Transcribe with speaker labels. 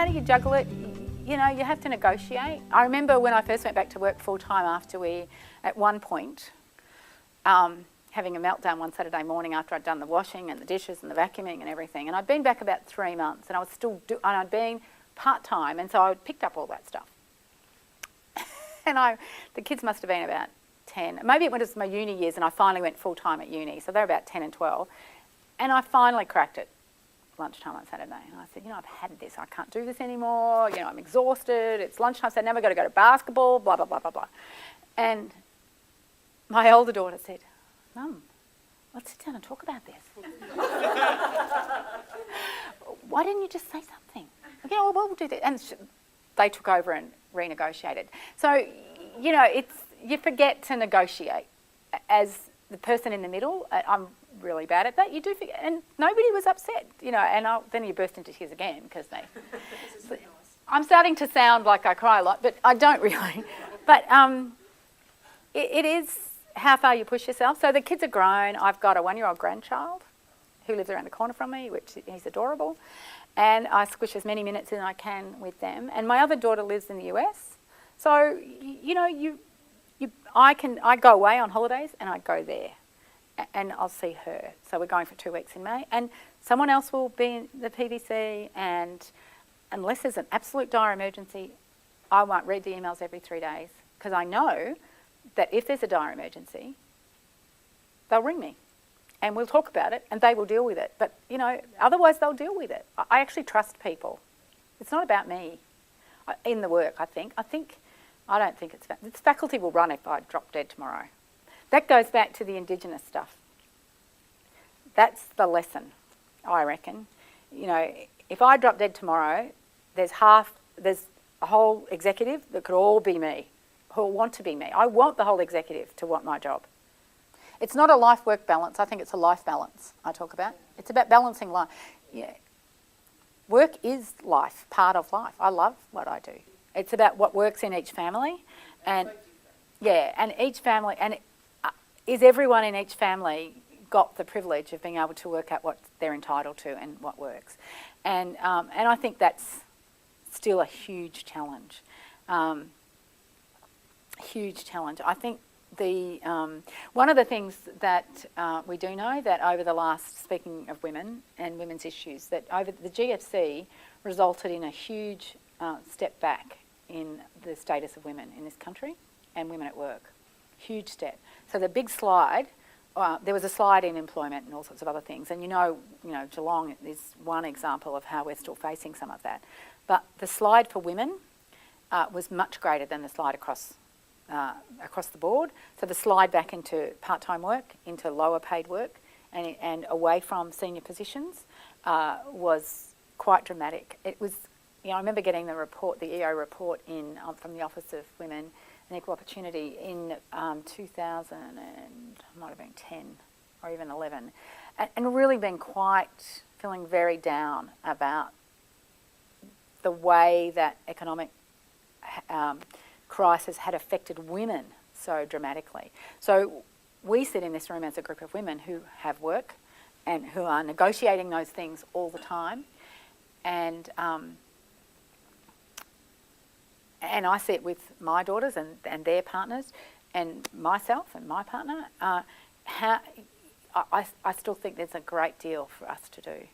Speaker 1: how do you juggle it? You know, you have to negotiate. I remember when I first went back to work full-time after we, at one point, having a meltdown one Saturday morning after I'd done the washing and the dishes and the vacuuming and everything. And I'd been back about 3 months, and I was still and I'd been part-time, and so I picked up all that stuff. And the kids must have been about 10. Maybe it was my uni years, and I finally went full-time at uni. So they're about 10 and 12. And I finally cracked it lunchtime on Saturday. And I said, you know, I've had this. I can't do this anymore. You know, I'm exhausted. It's lunchtime. So now we've got to go to basketball, blah, blah, blah, blah, blah. And my older daughter said, Mum, let's sit down and talk about this. Why didn't you just say something? You know, well, we'll do that. And they took over and renegotiated. So, you know, you forget to negotiate as the person in the middle. I'm really bad at that. You do forget, and nobody was upset, you know, and then you burst into tears again because I'm starting to sound like I cry a lot, but I don't really. But it is how far you push yourself. So the kids are grown. I've got a 1-year-old grandchild who lives around the corner from me, which he's adorable. And I squish as many minutes as I can with them. And my other daughter lives in the US. So, you know, I go away on holidays and I go there and I'll see her. So we're going for 2 weeks in May. And someone else will be in the PVC, and unless there's an absolute dire emergency, I won't read the emails every 3 days, because I know that if there's a dire emergency, they'll ring me. And we'll talk about it, and they will deal with it. But, you know, otherwise they'll deal with it. I actually trust people. It's not about me in the work, I think. I don't think it's faculty will run if I drop dead tomorrow. That goes back to the Indigenous stuff. That's the lesson, I reckon. You know, if I drop dead tomorrow, there's a whole executive that could all be me, who want to be me. I want the whole executive to want my job. It's not a life-work balance. I think it's a life balance I talk about. It's about balancing life. Yeah. Work is life, part of life. I love what I do. It's about what works in each family. And each family, and is everyone in each family got the privilege of being able to work out what they're entitled to and what works. And I think that's still a huge challenge. Huge challenge. I think one of the things that we do know, that over the last, speaking of women and women's issues, that over the GFC resulted in a huge step back in the status of women in this country and women at work. Huge step. So the big slide, there was a slide in employment and all sorts of other things, and you know Geelong is one example of how we're still facing some of that. But the slide for women was much greater than the slide across the board. So the slide back into part-time work, into lower paid work, and away from senior positions was quite dramatic. It was, I remember getting the report, the EO report from the Office of Women and Equal Opportunity in 2000 and might have been 10 or even 11, and really been feeling very down about the way that economic crisis had affected women so dramatically. So we sit in this room as a group of women who have work and who are negotiating those things all the time, and I sit with my daughters and their partners and myself and my partner. I still think there's a great deal for us to do.